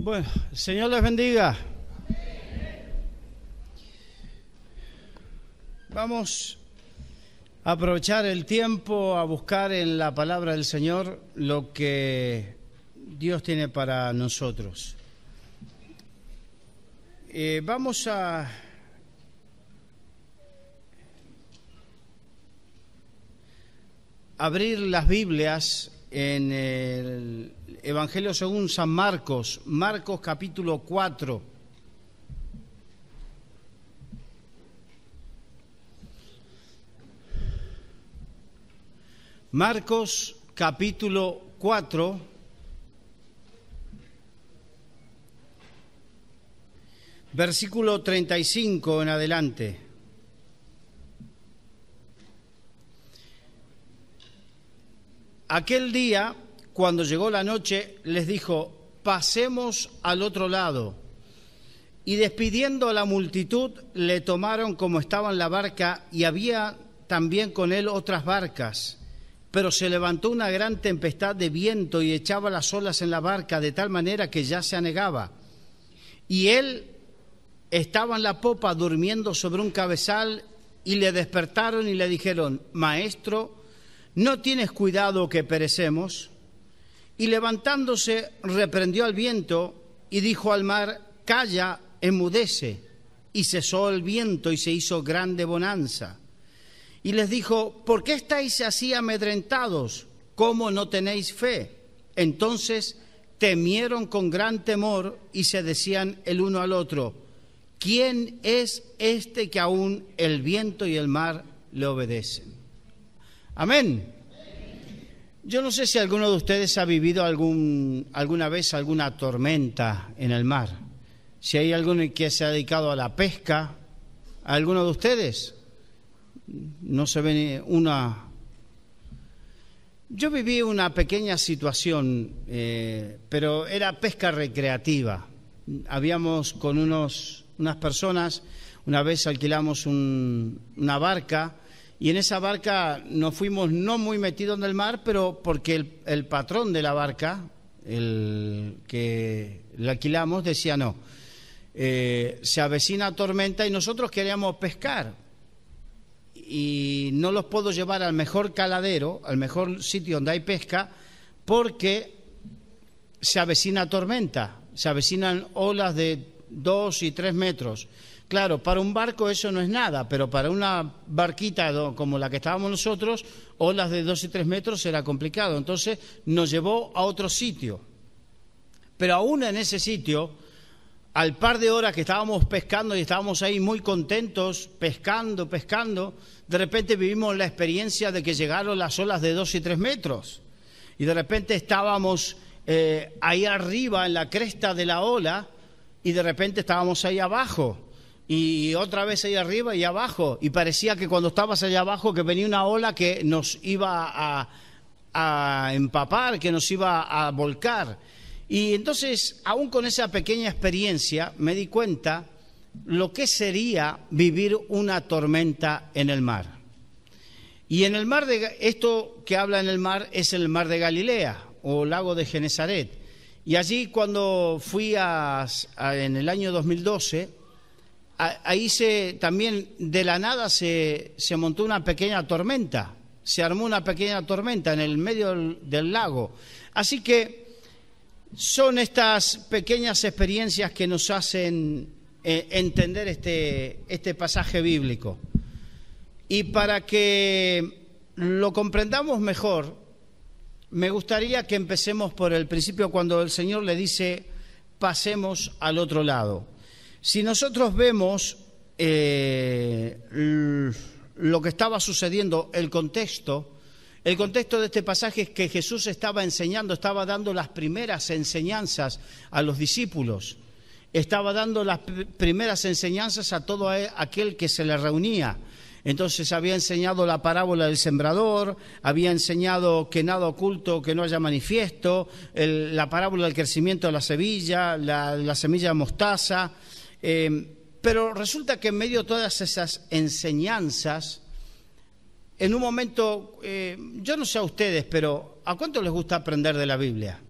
Bueno, el Señor les bendiga. Vamos a aprovechar el tiempo a buscar en la palabra del Señor lo que Dios tiene para nosotros. Vamos a abrir las Biblias en el Evangelio según San Marcos, Marcos capítulo 4. Marcos capítulo 4, versículo 35 en adelante. Aquel día, cuando llegó la noche, les dijo: pasemos al otro lado. Y despidiendo a la multitud, le tomaron como estaba en la barca, y había también con él otras barcas. Pero se levantó una gran tempestad de viento y echaba las olas en la barca, de tal manera que ya se anegaba. Y él estaba en la popa durmiendo sobre un cabezal, y le despertaron y le dijeron: Maestro, ¿no tienes cuidado que perecemos? Y levantándose, reprendió al viento y dijo al mar: Calla, enmudece. Y cesó el viento y se hizo grande bonanza. Y les dijo: ¿por qué estáis así amedrentados? ¿Cómo no tenéis fe? Entonces temieron con gran temor y se decían el uno al otro: ¿quién es este que aún el viento y el mar le obedecen? Amén. Yo no sé si alguno de ustedes ha vivido alguna vez alguna tormenta en el mar. Si hay alguno que se ha dedicado a la pesca, ¿alguno de ustedes? No se ve una. Yo viví una pequeña situación, pero era pesca recreativa. Habíamos con unas personas, una vez alquilamos una barca, y en esa barca nos fuimos no muy metidos en el mar, pero porque el patrón de la barca, el que la alquilamos, decía no, se avecina tormenta y nosotros queríamos pescar. Y no los puedo llevar al mejor caladero, al mejor sitio donde hay pesca, porque se avecina tormenta, se avecinan olas de 2 y 3 metros. Claro, para un barco eso no es nada, pero para una barquita como la que estábamos nosotros, olas de 2 y 3 metros era complicado. Entonces nos llevó a otro sitio. Pero aún en ese sitio, al par de horas que estábamos pescando y estábamos ahí muy contentos, pescando, de repente vivimos la experiencia de que llegaron las olas de 2 y 3 metros. Y de repente estábamos ahí arriba en la cresta de la ola y de repente estábamos ahí abajo. Y otra vez ahí arriba y abajo. Y parecía que cuando estabas allá abajo que venía una ola que nos iba a empapar, que nos iba a volcar. Y entonces, aún con esa pequeña experiencia, me di cuenta lo que sería vivir una tormenta en el mar. Y en el mar, esto que habla en el mar es el mar de Galilea o lago de Genesaret. Y allí cuando fui en el año 2012, ahí también de la nada se montó una pequeña tormenta, se armó una pequeña tormenta en el medio del lago. Así que son estas pequeñas experiencias que nos hacen entender este pasaje bíblico. Y para que lo comprendamos mejor, me gustaría que empecemos por el principio, cuando el Señor le dice: pasemos al otro lado. Si nosotros vemos lo que estaba sucediendo, el contexto de este pasaje es que Jesús estaba enseñando, estaba dando las primeras enseñanzas a los discípulos, estaba dando las primeras enseñanzas a todo aquel que se le reunía. Entonces había enseñado la parábola del sembrador, había enseñado que nada oculto, que no haya manifiesto, la parábola del crecimiento de la semilla, la semilla de mostaza. Pero resulta que en medio de todas esas enseñanzas, en un momento, yo no sé a ustedes, pero ¿a cuánto les gusta aprender de la Biblia?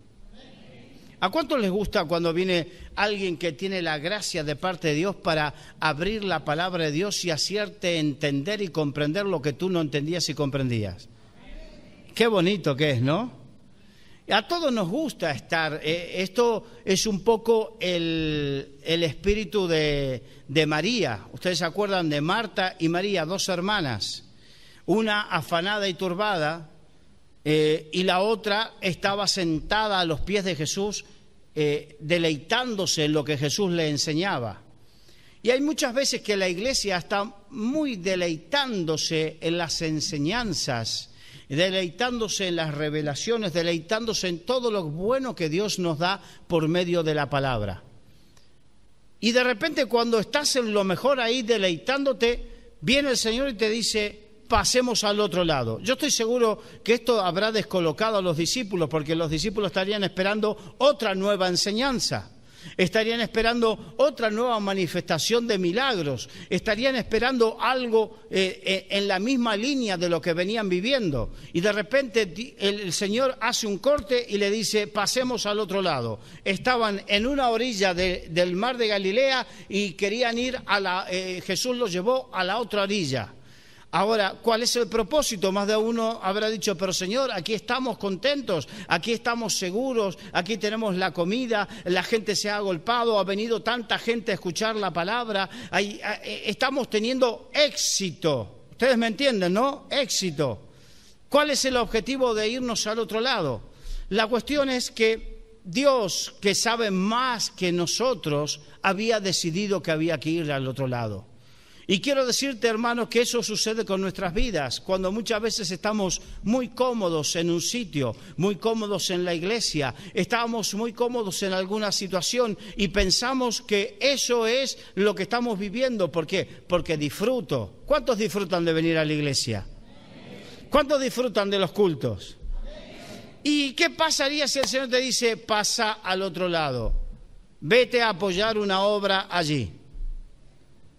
¿A cuánto les gusta cuando viene alguien que tiene la gracia de parte de Dios para abrir la palabra de Dios y hacerte entender y comprender lo que tú no entendías y comprendías? Qué bonito que es, ¿no? A todos nos gusta estar. Esto es un poco el espíritu de María. Ustedes se acuerdan de Marta y María, dos hermanas. Una afanada y turbada, y la otra estaba sentada a los pies de Jesús, deleitándose en lo que Jesús le enseñaba. Y hay muchas veces que la iglesia está muy deleitándose en las enseñanzas, deleitándose en las revelaciones, deleitándose en todo lo bueno que Dios nos da por medio de la palabra. Y de repente, cuando estás en lo mejor ahí deleitándote, viene el Señor y te dice: pasemos al otro lado. Yo estoy seguro que esto habrá descolocado a los discípulos, porque los discípulos estarían esperando otra nueva enseñanza, estarían esperando otra nueva manifestación de milagros, estarían esperando algo en la misma línea de lo que venían viviendo. Y de repente el Señor hace un corte y le dice: pasemos al otro lado. Estaban en una orilla del mar de Galilea y querían ir Jesús los llevó a la otra orilla. Ahora, ¿cuál es el propósito? Más de uno habrá dicho: pero Señor, aquí estamos contentos, aquí estamos seguros, aquí tenemos la comida, la gente se ha agolpado, ha venido tanta gente a escuchar la palabra, estamos teniendo éxito. Ustedes me entienden, ¿no? Éxito. ¿Cuál es el objetivo de irnos al otro lado? La cuestión es que Dios, que sabe más que nosotros, había decidido que había que ir al otro lado. Y quiero decirte, hermanos, que eso sucede con nuestras vidas, cuando muchas veces estamos muy cómodos en un sitio, muy cómodos en la iglesia, estamos muy cómodos en alguna situación y pensamos que eso es lo que estamos viviendo. ¿Por qué? Porque disfruto. ¿Cuántos disfrutan de venir a la iglesia? ¿Cuántos disfrutan de los cultos? ¿Y qué pasaría si el Señor te dice: pasa al otro lado, vete a apoyar una obra allí?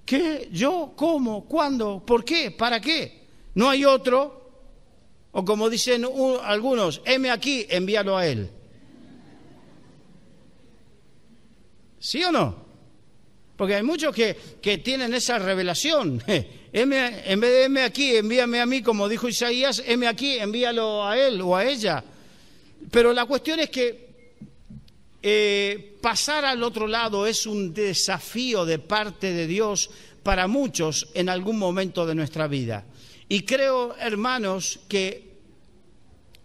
¿Qué? ¿Yo? ¿Cómo? ¿Cuándo? ¿Por qué? ¿Para qué? ¿No hay otro? O como dicen algunos: heme aquí, envíalo a él. ¿Sí o no? Porque hay muchos que tienen esa revelación. En vez de heme aquí, envíame a mí, como dijo Isaías, heme aquí, envíalo a él o a ella. Pero la cuestión es que pasar al otro lado es un desafío de parte de Dios para muchos en algún momento de nuestra vida. Y creo, hermanos, que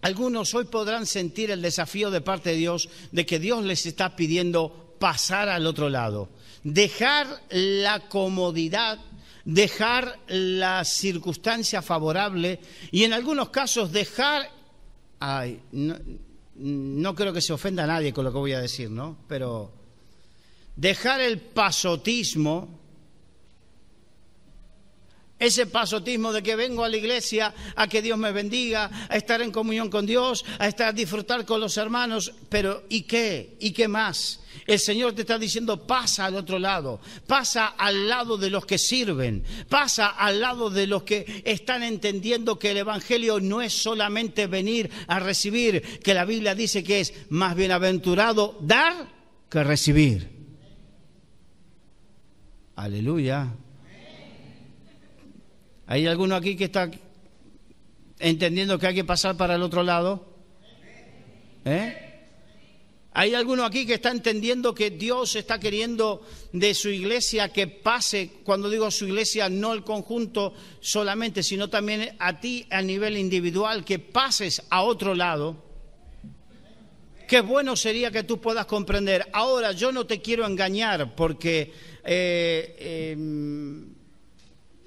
algunos hoy podrán sentir el desafío de parte de Dios, de que Dios les está pidiendo pasar al otro lado, dejar la comodidad, dejar la circunstancia favorable y en algunos casos dejar... No creo que se ofenda a nadie con lo que voy a decir, ¿no? Pero dejar el pasotismo, ese pasotismo de que vengo a la iglesia a que Dios me bendiga, a estar en comunión con Dios, a disfrutar con los hermanos, pero ¿y qué? ¿Y qué más? El Señor te está diciendo: pasa al otro lado, pasa al lado de los que sirven, pasa al lado de los que están entendiendo que el Evangelio no es solamente venir a recibir, que la Biblia dice que es más bienaventurado dar que recibir. Aleluya. ¿Hay alguno aquí que está entendiendo que hay que pasar para el otro lado? ¿Hay alguno aquí que está entendiendo que Dios está queriendo de su iglesia que pase? Cuando digo su iglesia, no el conjunto solamente, sino también a ti a nivel individual, que pases a otro lado. Qué bueno sería que tú puedas comprender. Ahora, yo no te quiero engañar, porque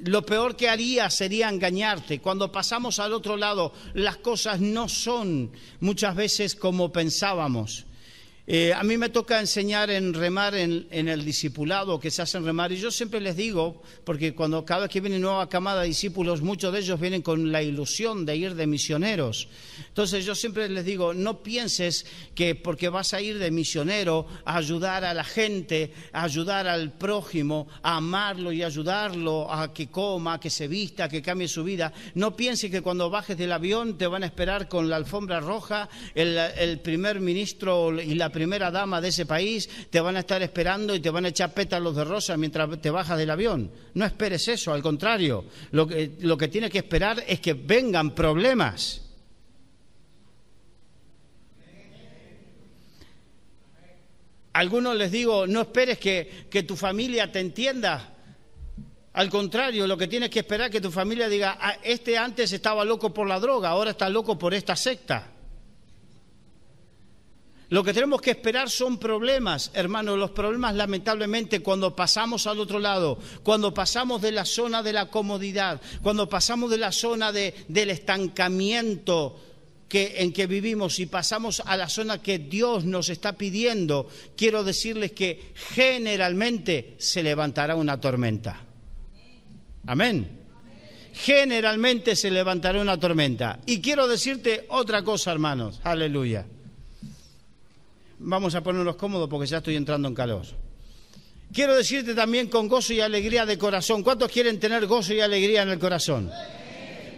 lo peor que haría sería engañarte. Cuando pasamos al otro lado, las cosas no son muchas veces como pensábamos. A mí me toca enseñar en remar en el discipulado que se hacen remar, y yo siempre les digo, porque cada vez que viene nueva camada de discípulos, muchos de ellos vienen con la ilusión de ir de misioneros. Entonces yo siempre les digo, no pienses que porque vas a ir de misionero a ayudar a la gente, a ayudar al prójimo, a amarlo y ayudarlo a que coma, a que se vista, a que cambie su vida, no pienses que cuando bajes del avión te van a esperar con la alfombra roja, el primer ministro y la primera dama de ese país te van a estar esperando y te van a echar pétalos de rosa mientras te bajas del avión. No esperes eso, al contrario, lo que tienes que esperar es que vengan problemas. A algunos les digo, no esperes que tu familia te entienda. Al contrario, lo que tienes que esperar es que tu familia diga, este antes estaba loco por la droga, ahora está loco por esta secta. Lo que tenemos que esperar son problemas, hermanos. Los problemas, lamentablemente, cuando pasamos al otro lado, cuando pasamos de la zona de la comodidad, cuando pasamos de la zona del estancamiento en que vivimos y pasamos a la zona que Dios nos está pidiendo, quiero decirles que generalmente se levantará una tormenta. Amén. Generalmente se levantará una tormenta. Y quiero decirte otra cosa, hermanos. Aleluya. Vamos a ponernos cómodos porque ya estoy entrando en calor. Quiero decirte también con gozo y alegría de corazón. ¿Cuántos quieren tener gozo y alegría en el corazón?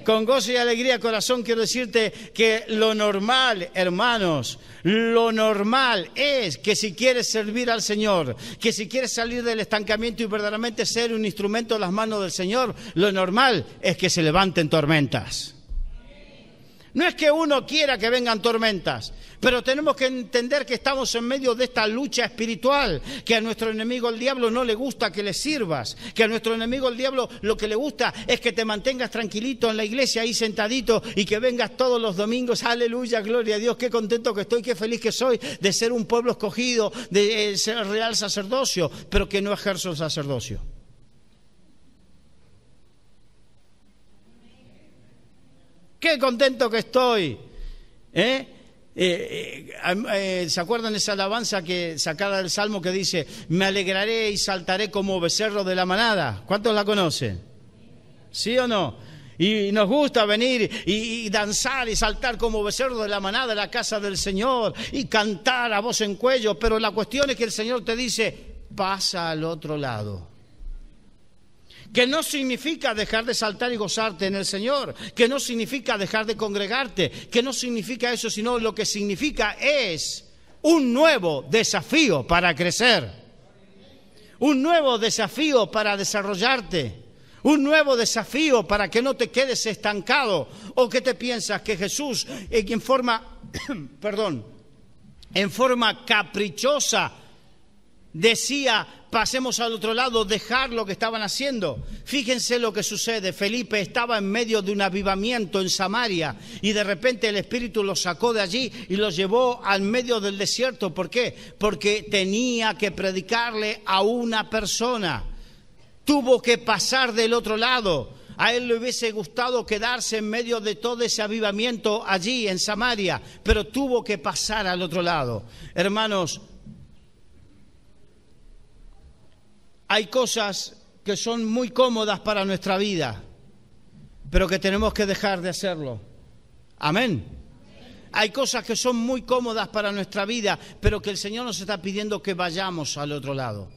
Con gozo y alegría de corazón quiero decirte que lo normal, hermanos, lo normal es que si quieres servir al Señor, que si quieres salir del estancamiento y verdaderamente ser un instrumento en las manos del Señor, lo normal es que se levanten tormentas. No es que uno quiera que vengan tormentas, pero tenemos que entender que estamos en medio de esta lucha espiritual, que a nuestro enemigo el diablo no le gusta que le sirvas, que a nuestro enemigo el diablo lo que le gusta es que te mantengas tranquilito en la iglesia ahí sentadito y que vengas todos los domingos, aleluya, gloria a Dios, qué contento que estoy, qué feliz que soy de ser un pueblo escogido, de ser real sacerdocio, pero que no ejerzo el sacerdocio. ¡Qué contento que estoy! ¿Se acuerdan esa alabanza sacada del Salmo que dice, me alegraré y saltaré como becerro de la manada? ¿Cuántos la conocen? ¿Sí o no? Y nos gusta venir y danzar y saltar como becerro de la manada en la casa del Señor y cantar a voz en cuello, pero la cuestión es que el Señor te dice, pasa al otro lado. Que no significa dejar de saltar y gozarte en el Señor, que no significa dejar de congregarte, que no significa eso, sino lo que significa es un nuevo desafío para crecer, un nuevo desafío para desarrollarte, un nuevo desafío para que no te quedes estancado. ¿O qué te piensas? Que Jesús en forma caprichosa decía, pasemos al otro lado, dejar lo que estaban haciendo. Fíjense lo que sucede. Felipe estaba en medio de un avivamiento en Samaria y de repente el Espíritu lo sacó de allí y lo llevó al medio del desierto. ¿Por qué? Porque tenía que predicarle a una persona. Tuvo que pasar del otro lado. A él le hubiese gustado quedarse en medio de todo ese avivamiento allí en Samaria, pero tuvo que pasar al otro lado. Hermanos, hay cosas que son muy cómodas para nuestra vida, pero que tenemos que dejar de hacerlo. Amén. Hay cosas que son muy cómodas para nuestra vida, pero que el Señor nos está pidiendo que vayamos al otro lado.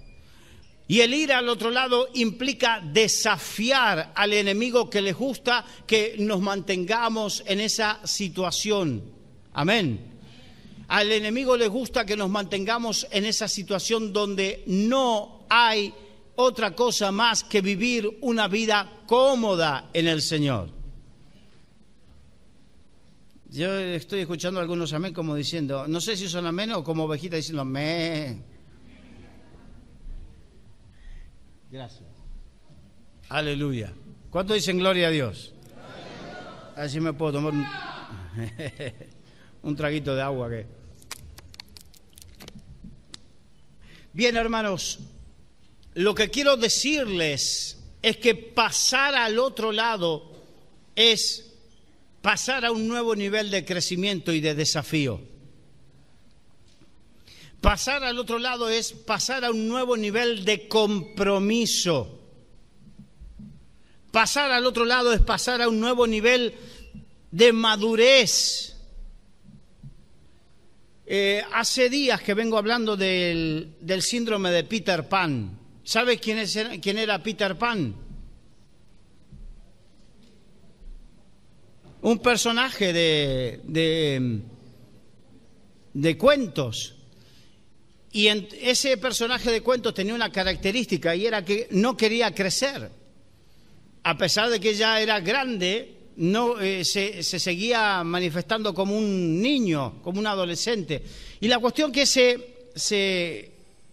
Y el ir al otro lado implica desafiar al enemigo que le gusta que nos mantengamos en esa situación. Amén. Al enemigo le gusta que nos mantengamos en esa situación donde no hay otra cosa más que vivir una vida cómoda en el Señor. Yo estoy escuchando a algunos amén como diciendo, no sé si son amén o como ovejita diciendo amén. Gracias. Aleluya. ¿Cuántos dicen gloria a Dios? Así me puedo tomar un traguito de agua que... Bien, hermanos, lo que quiero decirles es que pasar al otro lado es pasar a un nuevo nivel de crecimiento y de desafío. Pasar al otro lado es pasar a un nuevo nivel de compromiso. Pasar al otro lado es pasar a un nuevo nivel de madurez. Hace días que vengo hablando del síndrome de Peter Pan. ¿Sabe quién era Peter Pan? Un personaje de cuentos. Y ese personaje de cuentos tenía una característica y era que no quería crecer. A pesar de que ya era grande, se seguía manifestando como un niño, como un adolescente. Y la cuestión que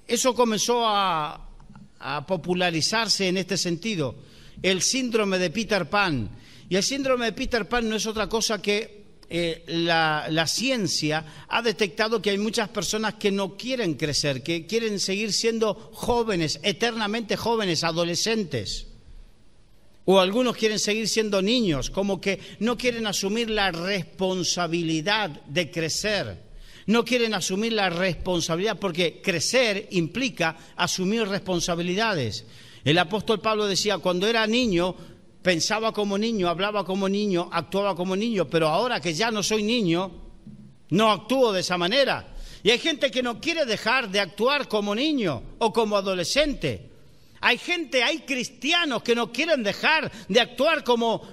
eso comenzó a popularizarse en este sentido, el síndrome de Peter Pan. Y el síndrome de Peter Pan no es otra cosa que la ciencia ha detectado que hay muchas personas que no quieren crecer, que quieren seguir siendo jóvenes, eternamente jóvenes, adolescentes. O algunos quieren seguir siendo niños, como que no quieren asumir la responsabilidad de crecer. No quieren asumir la responsabilidad porque crecer implica asumir responsabilidades. El apóstol Pablo decía, cuando era niño, pensaba como niño, hablaba como niño, actuaba como niño, pero ahora que ya no soy niño, no actúo de esa manera. Y hay gente que no quiere dejar de actuar como niño o como adolescente. Hay cristianos que no quieren dejar de actuar como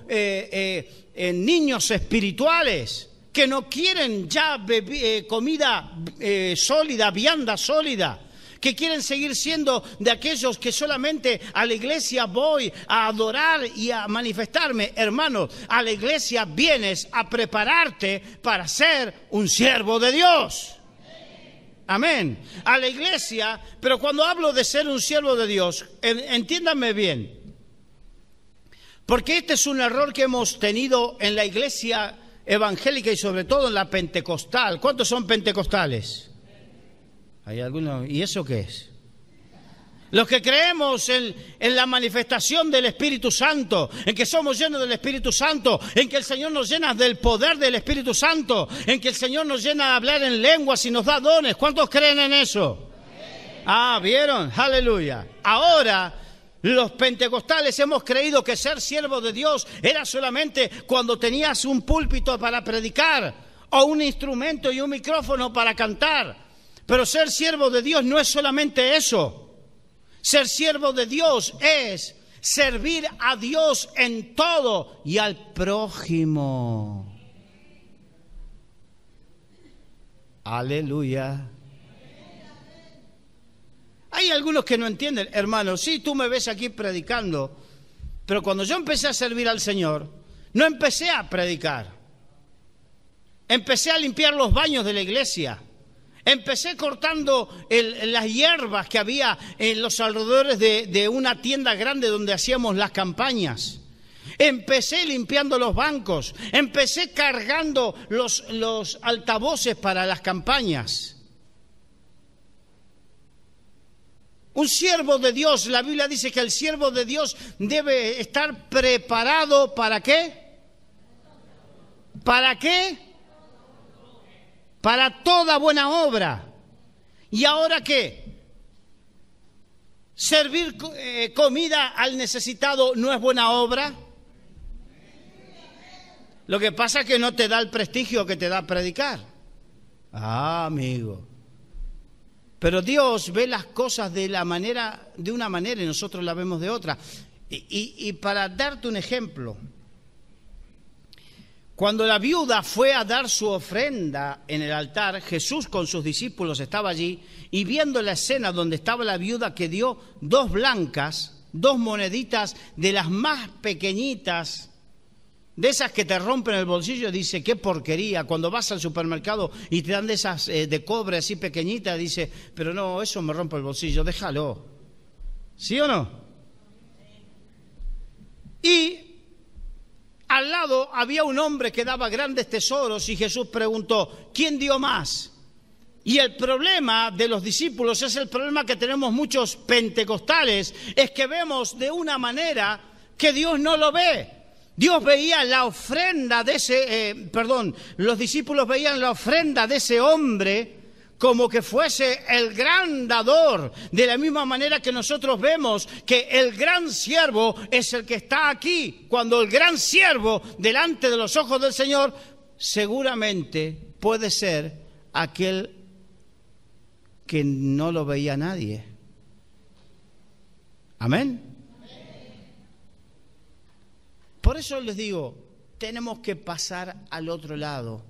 niños espirituales, que no quieren ya comida sólida, vianda sólida, que quieren seguir siendo de aquellos que solamente a la iglesia voy a adorar y a manifestarme. Hermano, a la iglesia vienes a prepararte para ser un siervo de Dios. Amén. A la iglesia, pero cuando hablo de ser un siervo de Dios, entiéndanme bien, porque este es un error que hemos tenido en la iglesia evangélica y sobre todo en la pentecostal. ¿Cuántos son pentecostales? ¿Hay algunos? ¿Y eso qué es? Los que creemos en la manifestación del Espíritu Santo, en que somos llenos del Espíritu Santo, en que el Señor nos llena del poder del Espíritu Santo, en que el Señor nos llena de hablar en lenguas y nos da dones. ¿Cuántos creen en eso? Ah, ¿vieron? Aleluya. Ahora, los pentecostales hemos creído que ser siervo de Dios era solamente cuando tenías un púlpito para predicar o un instrumento y un micrófono para cantar. Pero ser siervo de Dios no es solamente eso. Ser siervo de Dios es servir a Dios en todo y al prójimo. Aleluya. Hay algunos que no entienden, hermano, sí, tú me ves aquí predicando, pero cuando yo empecé a servir al Señor, no empecé a predicar. Empecé a limpiar los baños de la iglesia. Empecé cortando las hierbas que había en los alrededores de una tienda grande donde hacíamos las campañas. Empecé limpiando los bancos. Empecé cargando los altavoces para las campañas. Un siervo de Dios, la Biblia dice que el siervo de Dios debe estar preparado ¿para qué? ¿Para qué? Para toda buena obra. ¿Y ahora qué? ¿Servir comida al necesitado no es buena obra? Lo que pasa es que no te da el prestigio que te da predicar. Ah, amigo. Pero Dios ve las cosas de una manera y nosotros las vemos de otra. Y para darte un ejemplo, cuando la viuda fue a dar su ofrenda en el altar, Jesús con sus discípulos estaba allí y viendo la escena donde estaba la viuda que dio 2 blancas, 2 moneditas de las más pequeñitas, de esas que te rompen el bolsillo, dice, qué porquería. Cuando vas al supermercado y te dan de esas de cobre así pequeñitas, dice, pero no, eso me rompe el bolsillo, déjalo. ¿Sí o no? Y al lado había un hombre que daba grandes tesoros y Jesús preguntó, ¿quién dio más? Y el problema de los discípulos es el problema que tenemos muchos pentecostales, es que vemos de una manera que Dios no lo ve. Dios veía la ofrenda de los discípulos veían la ofrenda de ese hombre como que fuese el gran dador, de la misma manera que nosotros vemos que el gran siervo es el que está aquí. Cuando el gran siervo, delante de los ojos del Señor, seguramente puede ser aquel que no lo veía nadie. Amén. Por eso les digo, tenemos que pasar al otro lado,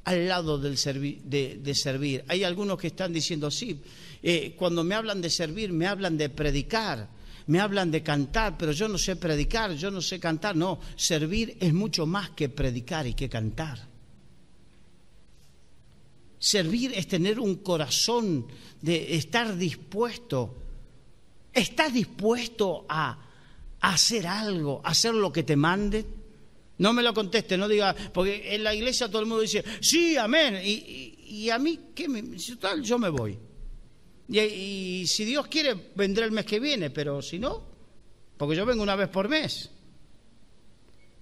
al lado de servir. Hay algunos que están diciendo, sí, cuando me hablan de servir, me hablan de predicar, me hablan de cantar, pero yo no sé predicar, yo no sé cantar. No, servir es mucho más que predicar y que cantar. Servir es tener un corazón de estar dispuesto. ¿Estás dispuesto a hacer algo, a hacer lo que te manden? No me lo conteste, no diga, porque en la iglesia todo el mundo dice, sí, amén, y a mí, ¿qué tal? Yo me voy. Y si Dios quiere, vendré el mes que viene, pero si no, porque yo vengo una vez por mes.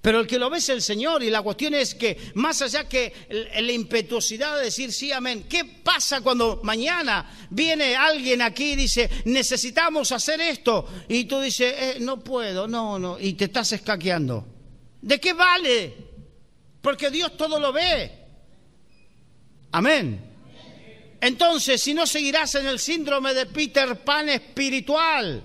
Pero el que lo ve es el Señor, y la cuestión es que, más allá que la impetuosidad de decir sí, amén, ¿qué pasa cuando mañana viene alguien aquí y dice, necesitamos hacer esto? Y tú dices, no puedo, no, y te estás escaqueando. ¿De qué vale? Porque Dios todo lo ve. Amén. Entonces, si no, seguirás en el síndrome de Peter Pan espiritual.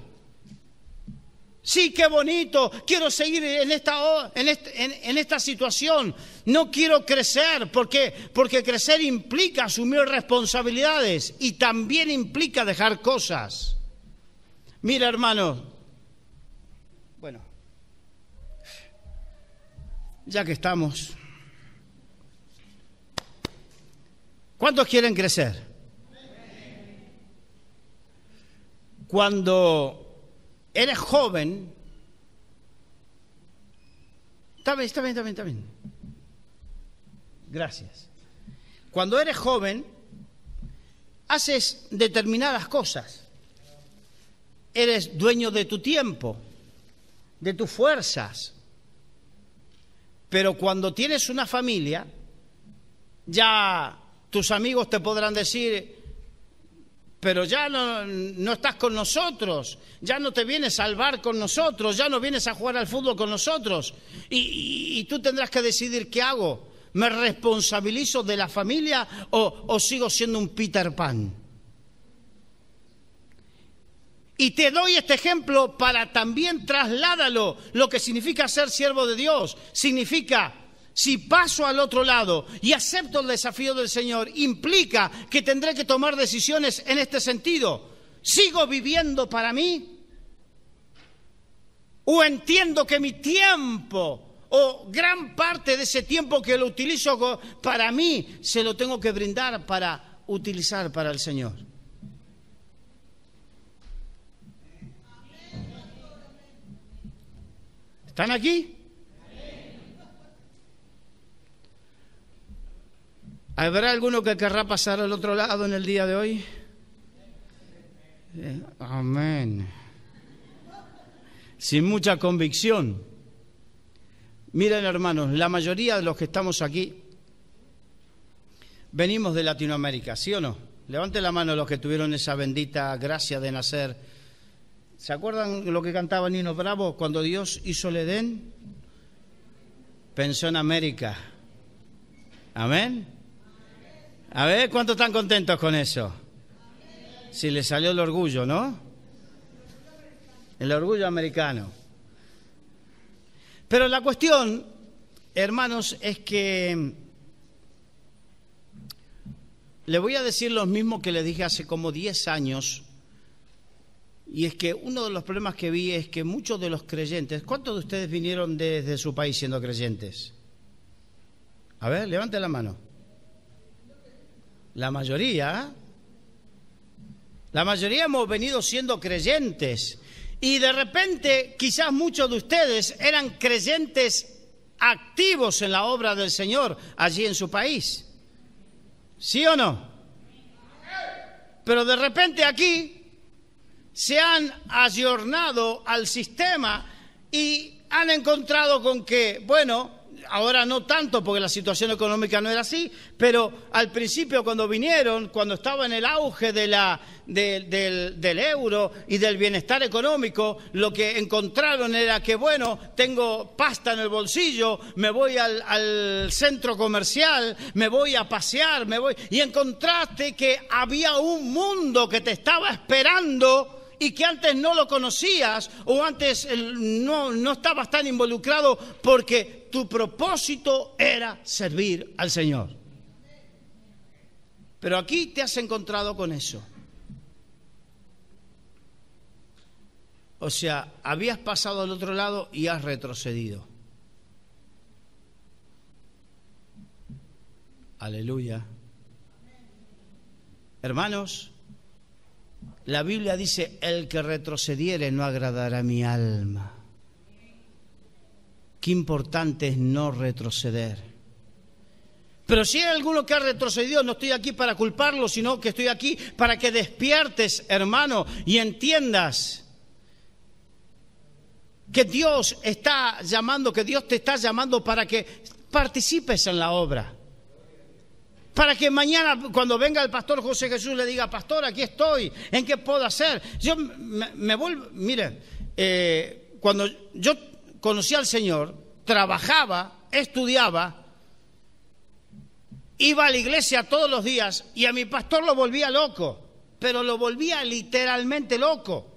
Sí, qué bonito, quiero seguir en esta situación, no quiero crecer, porque crecer implica asumir responsabilidades y también implica dejar cosas. Mira, hermano, bueno, ya que estamos, ¿cuántos quieren crecer? Cuando eres joven, está bien. Gracias. Cuando eres joven, haces determinadas cosas. Eres dueño de tu tiempo, de tus fuerzas. Pero cuando tienes una familia, ya tus amigos te podrán decir, pero ya no estás con nosotros, ya no te vienes al bar con nosotros, ya no vienes a jugar al fútbol con nosotros. Y tú tendrás que decidir qué hago. ¿Me responsabilizo de la familia o sigo siendo un Peter Pan? Y te doy este ejemplo para también trasládalo. Lo que significa ser siervo de Dios. Significa, si paso al otro lado y acepto el desafío del Señor, implica que tendré que tomar decisiones en este sentido. ¿Sigo viviendo para mí? ¿O entiendo que mi tiempo o gran parte de ese tiempo que lo utilizo para mí se lo tengo que brindar para utilizar para el Señor? ¿Están aquí? ¿Habrá alguno que querrá pasar al otro lado en el día de hoy? Amén. Sin mucha convicción. Miren, hermanos, la mayoría de los que estamos aquí venimos de Latinoamérica, ¿sí o no? Levanten la mano los que tuvieron esa bendita gracia de nacer. ¿Se acuerdan lo que cantaba Nino Bravo? Cuando Dios hizo el Edén, pensó en América. ¿Amén? A ver, ¿cuántos están contentos con eso? Si les salió el orgullo, ¿no? El orgullo americano. Pero la cuestión, hermanos, es que le voy a decir lo mismo que les dije hace como 10 años. Y es que uno de los problemas que vi es que muchos de los creyentes... ¿Cuántos de ustedes vinieron desde su país siendo creyentes? A ver, levanten la mano. La mayoría hemos venido siendo creyentes. Y de repente, quizás muchos de ustedes eran creyentes activos en la obra del Señor allí en su país. ¿Sí o no? Pero de repente aquí se han ayornado al sistema y han encontrado con que, bueno, ahora no tanto porque la situación económica no era así, pero al principio cuando vinieron, cuando estaba en el auge del euro y del bienestar económico, lo que encontraron era que, bueno, tengo pasta en el bolsillo, me voy al centro comercial, me voy a pasear, y encontraste que había un mundo que te estaba esperando y que antes no lo conocías o antes no estabas tan involucrado porque tu propósito era servir al Señor. Pero aquí te has encontrado con eso. O sea, habías pasado al otro lado y has retrocedido. Aleluya. Hermanos, la Biblia dice, el que retrocediere no agradará a mi alma. Qué importante es no retroceder. Pero si hay alguno que ha retrocedido, no estoy aquí para culparlo, sino que estoy aquí para que despiertes, hermano, y entiendas que Dios está llamando, que Dios te está llamando para que participes en la obra. Para que mañana, cuando venga el pastor José Jesús, le diga, pastor, aquí estoy, ¿en qué puedo hacer? Yo me vuelvo, miren, cuando yo conocí al Señor, trabajaba, estudiaba, iba a la iglesia todos los días y a mi pastor lo volvía loco, pero lo volvía literalmente loco.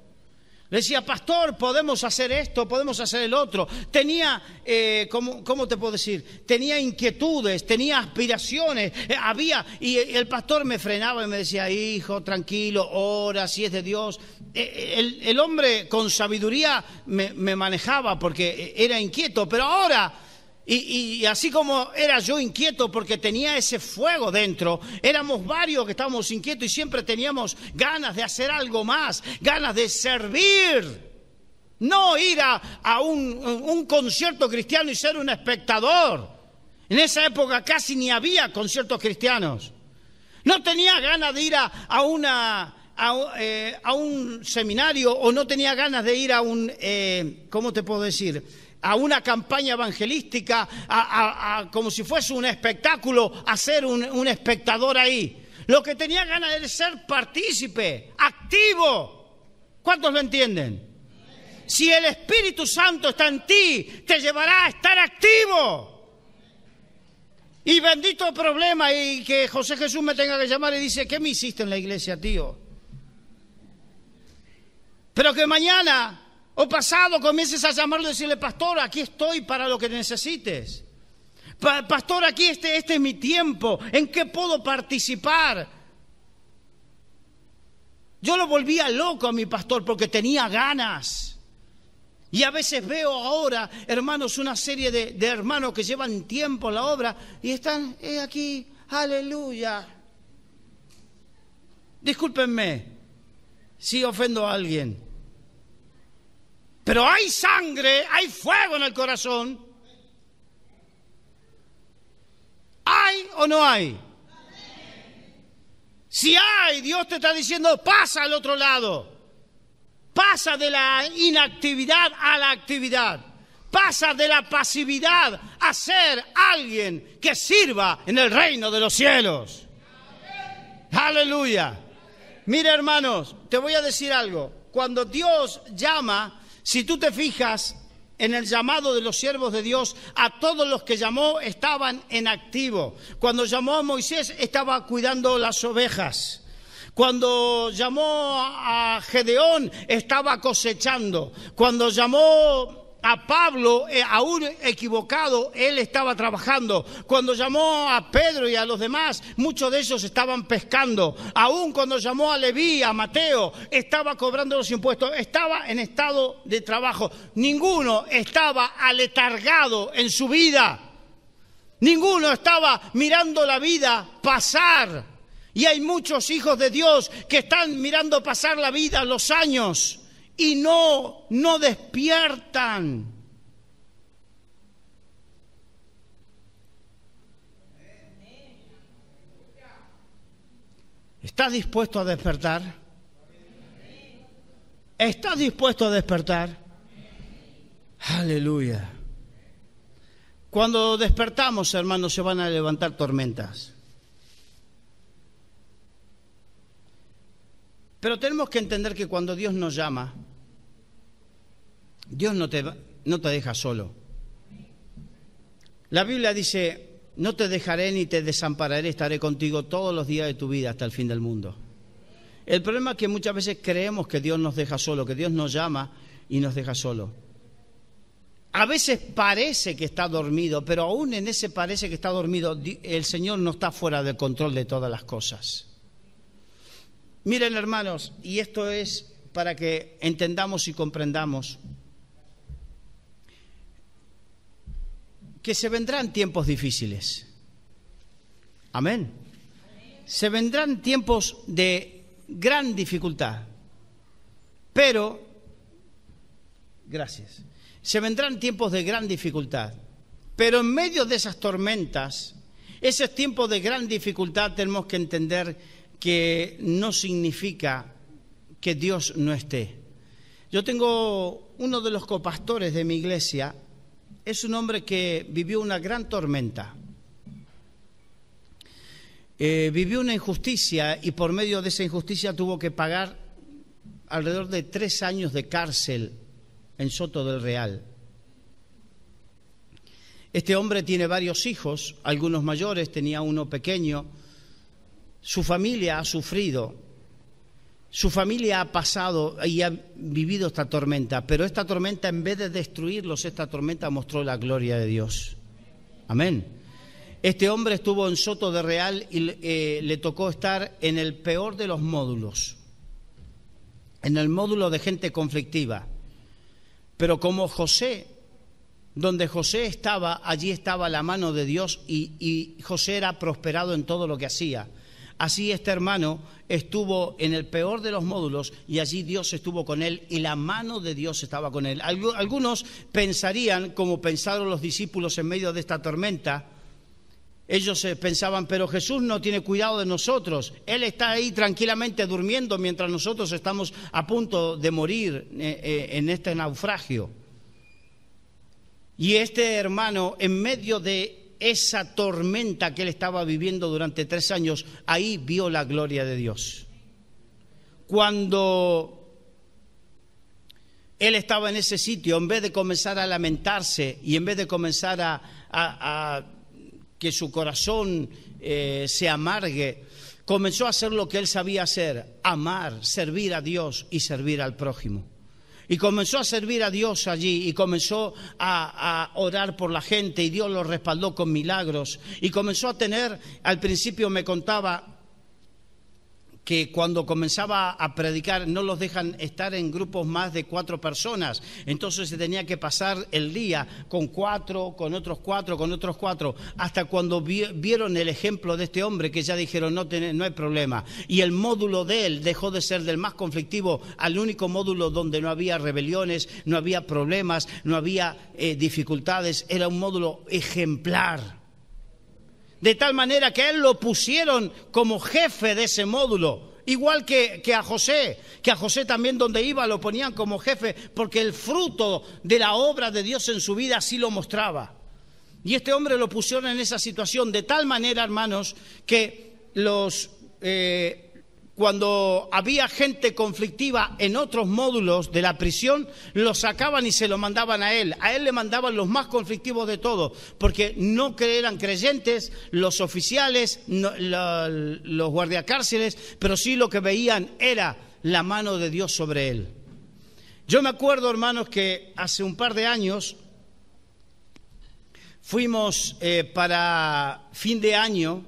Le decía, pastor, podemos hacer esto, podemos hacer el otro. Tenía, ¿cómo te puedo decir? Tenía inquietudes, tenía aspiraciones, y el pastor me frenaba y me decía, hijo, tranquilo, ora, si es de Dios. El hombre con sabiduría me manejaba porque era inquieto, pero ahora... Y así como era yo inquieto porque tenía ese fuego dentro, éramos varios que estábamos inquietos y siempre teníamos ganas de hacer algo más, ganas de servir. No ir a un concierto cristiano y ser un espectador. En esa época casi ni había conciertos cristianos. No tenía ganas de ir a un seminario o no tenía ganas de ir a un, ¿cómo te puedo decir?, a una campaña evangelística, como si fuese un espectáculo, a ser un espectador ahí. Lo que tenía ganas era ser partícipe, activo. ¿Cuántos lo entienden? Si el Espíritu Santo está en ti, te llevará a estar activo. Y bendito problema, y que José Jesús me tenga que llamar y dice, ¿qué me hiciste en la iglesia, tío? Pero que mañana o pasado comiences a llamarlo y decirle, pastor, aquí estoy para lo que necesites. Pastor, aquí este es mi tiempo, ¿en qué puedo participar? Yo lo volvía loco a mi pastor porque tenía ganas. Y a veces veo ahora, hermanos, una serie de hermanos que llevan tiempo en la obra y están aquí, aleluya. Discúlpenme si ofendo a alguien. Pero hay sangre, hay fuego en el corazón. ¿Hay o no hay? Si hay, Dios te está diciendo, pasa al otro lado. Pasa de la inactividad a la actividad. Pasa de la pasividad a ser alguien que sirva en el reino de los cielos. Aleluya. Mira, hermanos, te voy a decir algo. Cuando Dios llama, si tú te fijas en el llamado de los siervos de Dios, a todos los que llamó estaban en activo. Cuando llamó a Moisés estaba cuidando las ovejas. Cuando llamó a Gedeón estaba cosechando. Cuando llamó a Pablo, aún equivocado, él estaba trabajando. Cuando llamó a Pedro y a los demás, muchos de ellos estaban pescando. Aún cuando llamó a Leví, a Mateo, estaba cobrando los impuestos. Estaba en estado de trabajo. Ninguno estaba aletargado en su vida. Ninguno estaba mirando la vida pasar. Y hay muchos hijos de Dios que están mirando pasar la vida, los años, y no despiertan. ¿Estás dispuesto a despertar? ¿Estás dispuesto a despertar? Aleluya. Cuando despertamos, hermanos, se van a levantar tormentas. Pero tenemos que entender que cuando Dios nos llama, Dios no te deja solo. La Biblia dice, no te dejaré ni te desampararé, estaré contigo todos los días de tu vida hasta el fin del mundo. El problema es que muchas veces creemos que Dios nos deja solo, que Dios nos llama y nos deja solo. A veces parece que está dormido, pero aún en ese parece que está dormido, el Señor no está fuera del control de todas las cosas. Miren, hermanos, y esto es para que entendamos y comprendamos que se vendrán tiempos difíciles. Amén. Se vendrán tiempos de gran dificultad, pero, gracias, se vendrán tiempos de gran dificultad, pero en medio de esas tormentas, esos tiempos de gran dificultad, tenemos que entender que no significa que Dios no esté. Yo tengo uno de los copastores de mi iglesia, es un hombre que vivió una gran tormenta. Vivió una injusticia y por medio de esa injusticia tuvo que pagar alrededor de 3 años de cárcel en Soto del Real. Este hombre tiene varios hijos, algunos mayores, tenía uno pequeño. Su familia ha sufrido, su familia ha pasado y ha vivido esta tormenta, pero esta tormenta, en vez de destruirlos, esta tormenta mostró la gloria de Dios. Amén. Este hombre estuvo en Soto de Real y le tocó estar en el peor de los módulos, en el módulo de gente conflictiva. Pero como José, donde José estaba, allí estaba la mano de Dios y José era prosperado en todo lo que hacía. Así este hermano estuvo en el peor de los módulos y allí Dios estuvo con él y la mano de Dios estaba con él. Algunos pensarían, como pensaron los discípulos en medio de esta tormenta, ellos pensaban, pero Jesús no tiene cuidado de nosotros. Él está ahí tranquilamente durmiendo mientras nosotros estamos a punto de morir en este naufragio. Y este hermano, en medio de esa tormenta que él estaba viviendo durante 3 años, ahí vio la gloria de Dios. Cuando él estaba en ese sitio, en vez de comenzar a lamentarse y en vez de comenzar a que su corazón se amargue, comenzó a hacer lo que él sabía hacer: amar, servir a Dios y servir al prójimo. Y comenzó a servir a Dios allí y comenzó a orar por la gente y Dios lo respaldó con milagros. Y comenzó a tener, al principio me contaba que cuando comenzaba a predicar no los dejan estar en grupos más de 4 personas. Entonces se tenía que pasar el día con 4, con otros 4, con otros 4, hasta cuando vieron el ejemplo de este hombre que ya dijeron no hay problema. Y el módulo de él dejó de ser del más conflictivo al único módulo donde no había rebeliones, no había problemas, no había dificultades. Era un módulo ejemplar. De tal manera que a él lo pusieron como jefe de ese módulo, igual que a José también donde iba lo ponían como jefe, porque el fruto de la obra de Dios en su vida así lo mostraba. Y este hombre lo pusieron en esa situación de tal manera, hermanos, que cuando había gente conflictiva en otros módulos de la prisión, lo sacaban y se lo mandaban a él. A él le mandaban los más conflictivos de todos, porque no eran creyentes, los oficiales, los guardiacárceles, pero sí lo que veían era la mano de Dios sobre él. Yo me acuerdo, hermanos, que hace un par de años fuimos para fin de año.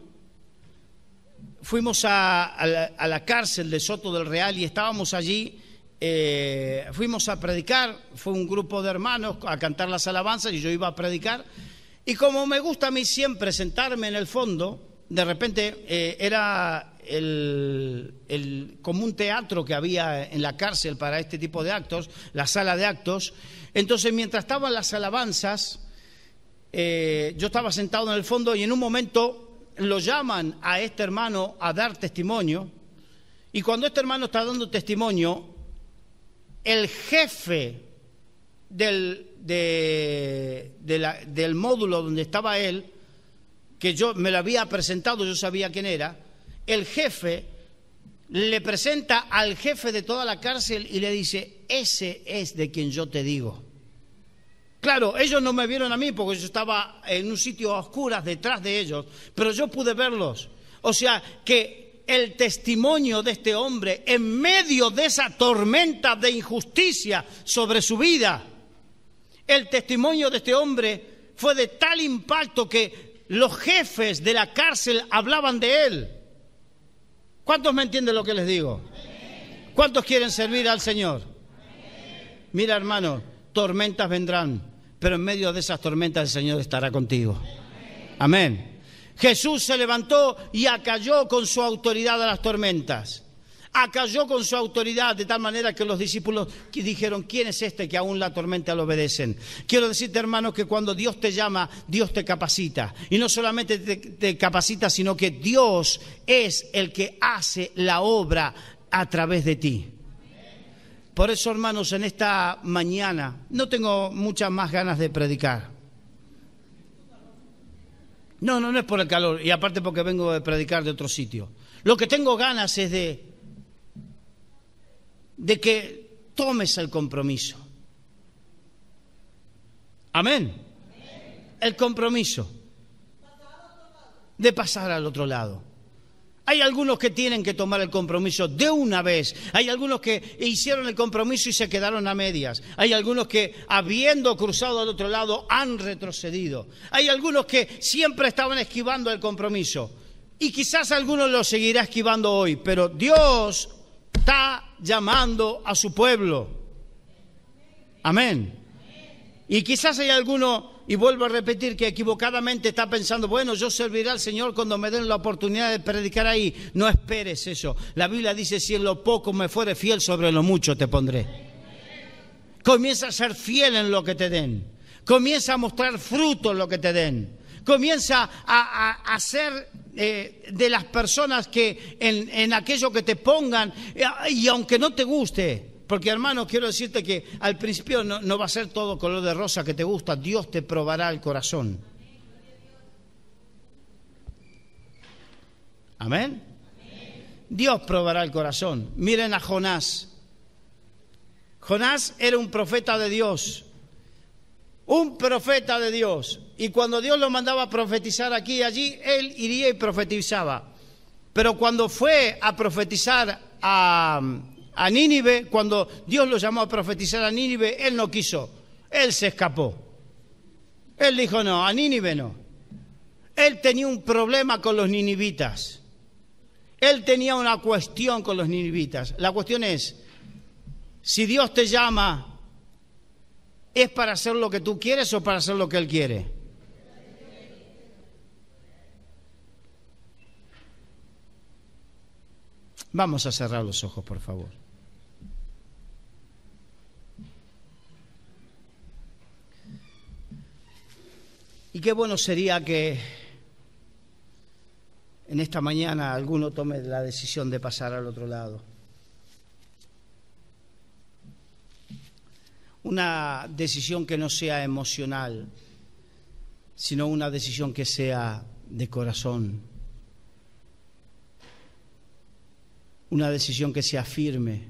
Fuimos a la cárcel de Soto del Real y estábamos allí, fuimos a predicar, fue un grupo de hermanos a cantar las alabanzas y yo iba a predicar. Y como me gusta a mí siempre sentarme en el fondo, de repente era como un teatro que había en la cárcel para este tipo de actos, la sala de actos. Entonces mientras estaban las alabanzas, yo estaba sentado en el fondo y en un momento lo llaman a este hermano a dar testimonio, y cuando este hermano está dando testimonio, el jefe del módulo donde estaba él, que yo me lo había presentado, yo sabía quién era, el jefe le presenta al jefe de toda la cárcel y le dice: ese es de quien yo te digo. Claro, ellos no me vieron a mí porque yo estaba en un sitio a oscuras detrás de ellos, pero yo pude verlos. O sea, que el testimonio de este hombre en medio de esa tormenta de injusticia sobre su vida, el testimonio de este hombre fue de tal impacto que los jefes de la cárcel hablaban de él. ¿Cuántos me entienden lo que les digo? ¿Cuántos quieren servir al Señor? Mira, hermano, tormentas vendrán, pero en medio de esas tormentas el Señor estará contigo. Amén. Jesús se levantó y acalló con su autoridad a las tormentas. Acalló con su autoridad de tal manera que los discípulos dijeron: ¿quién es este que aún la tormenta le obedecen? Quiero decirte, hermano, que cuando Dios te llama, Dios te capacita. Y no solamente te capacita, sino que Dios es el que hace la obra a través de ti. Por eso, hermanos, en esta mañana no tengo muchas más ganas de predicar. No es por el calor, y aparte porque vengo de predicar de otro sitio. Lo que tengo ganas es de que tomes el compromiso. Amén. El compromiso de pasar al otro lado. Hay algunos que tienen que tomar el compromiso de una vez. Hay algunos que hicieron el compromiso y se quedaron a medias. Hay algunos que, habiendo cruzado al otro lado, han retrocedido. Hay algunos que siempre estaban esquivando el compromiso. Y quizás algunos lo seguirá esquivando hoy. Pero Dios está llamando a su pueblo. Amén. Y quizás hay alguno, y vuelvo a repetir, que equivocadamente está pensando: bueno, yo serviré al Señor cuando me den la oportunidad de predicar ahí. No esperes eso. La Biblia dice: si en lo poco me fuere fiel, sobre lo mucho te pondré. Comienza a ser fiel en lo que te den. Comienza a mostrar fruto en lo que te den. Comienza a ser de las personas que en aquello que te pongan, y aunque no te guste. Porque, hermano, quiero decirte que al principio no va a ser todo color de rosa que te gusta. Dios te probará el corazón. ¿Amén? Dios probará el corazón. Miren a Jonás. Jonás era un profeta de Dios. Un profeta de Dios. Y cuando Dios lo mandaba a profetizar aquí y allí, él iría y profetizaba. Pero cuando fue a profetizar a Nínive, cuando Dios lo llamó a profetizar a Nínive, él no quiso, él se escapó. Él dijo: no, a Nínive no. Él tenía un problema con los ninivitas. Él tenía una cuestión con los ninivitas. La cuestión es: si Dios te llama, ¿es para hacer lo que tú quieres o para hacer lo que Él quiere? Vamos a cerrar los ojos, por favor. Y qué bueno sería que en esta mañana alguno tome la decisión de pasar al otro lado. Una decisión que no sea emocional, sino una decisión que sea de corazón. Una decisión que sea firme.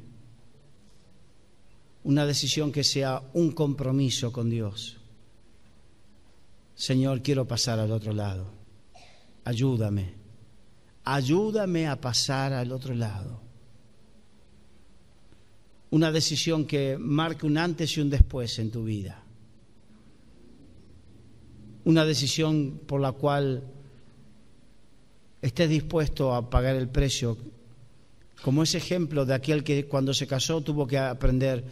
Una decisión que sea un compromiso con Dios. Señor, quiero pasar al otro lado. Ayúdame. Ayúdame a pasar al otro lado. Una decisión que marque un antes y un después en tu vida. Una decisión por la cual estés dispuesto a pagar el precio, como ese ejemplo de aquel que cuando se casó tuvo que aprender: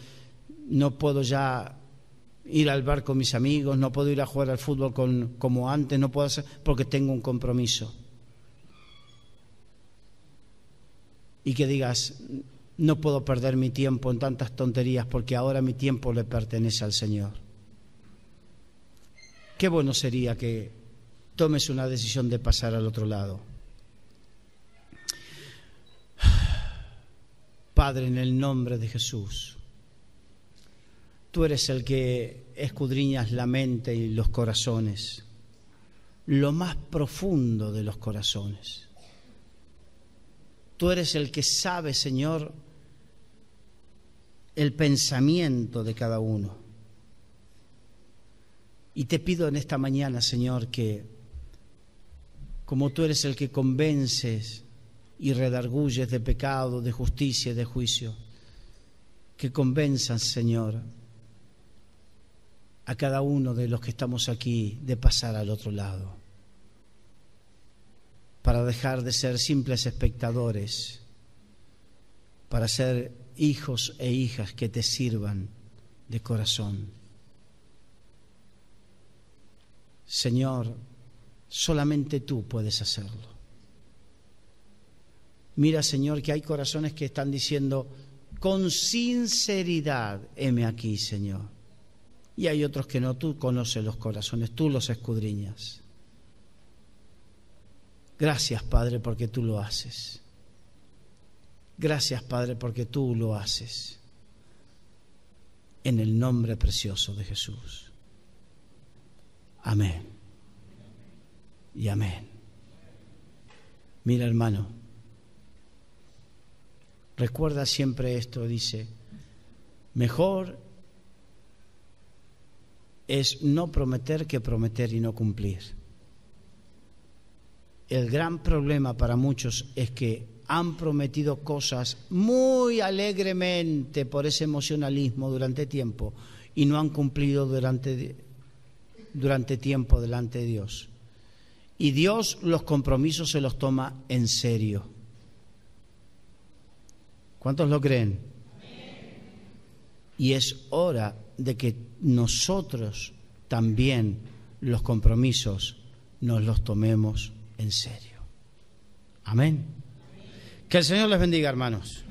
no puedo ya ir al bar con mis amigos, no puedo ir a jugar al fútbol como antes, no puedo hacer porque tengo un compromiso. Y que digas: no puedo perder mi tiempo en tantas tonterías porque ahora mi tiempo le pertenece al Señor. Qué bueno sería que tomes una decisión de pasar al otro lado. Padre, en el nombre de Jesús, Tú eres el que escudriñas la mente y los corazones, lo más profundo de los corazones. Tú eres el que sabe, Señor, el pensamiento de cada uno. Y te pido en esta mañana, Señor, que como tú eres el que convences y redarguyes de pecado, de justicia y de juicio, que convenzas, Señor, a cada uno de los que estamos aquí de pasar al otro lado, para dejar de ser simples espectadores, para ser hijos e hijas que te sirvan de corazón. Señor, solamente tú puedes hacerlo. Mira, Señor, que hay corazones que están diciendo con sinceridad, heme aquí, Señor. Y hay otros que no, tú conoces los corazones, tú los escudriñas. Gracias, Padre, porque tú lo haces. Gracias, Padre, porque tú lo haces. En el nombre precioso de Jesús. Amén. Y amén. Mira, hermano, recuerda siempre esto, dice, mejor es no prometer que prometer y no cumplir. El gran problema para muchos es que han prometido cosas muy alegremente por ese emocionalismo durante tiempo y no han cumplido durante tiempo delante de Dios. Y Dios los compromisos se los toma en serio. ¿Cuántos lo creen? Y es hora de que nosotros también los compromisos nos los tomemos en serio. Amén. Que el Señor les bendiga, hermanos.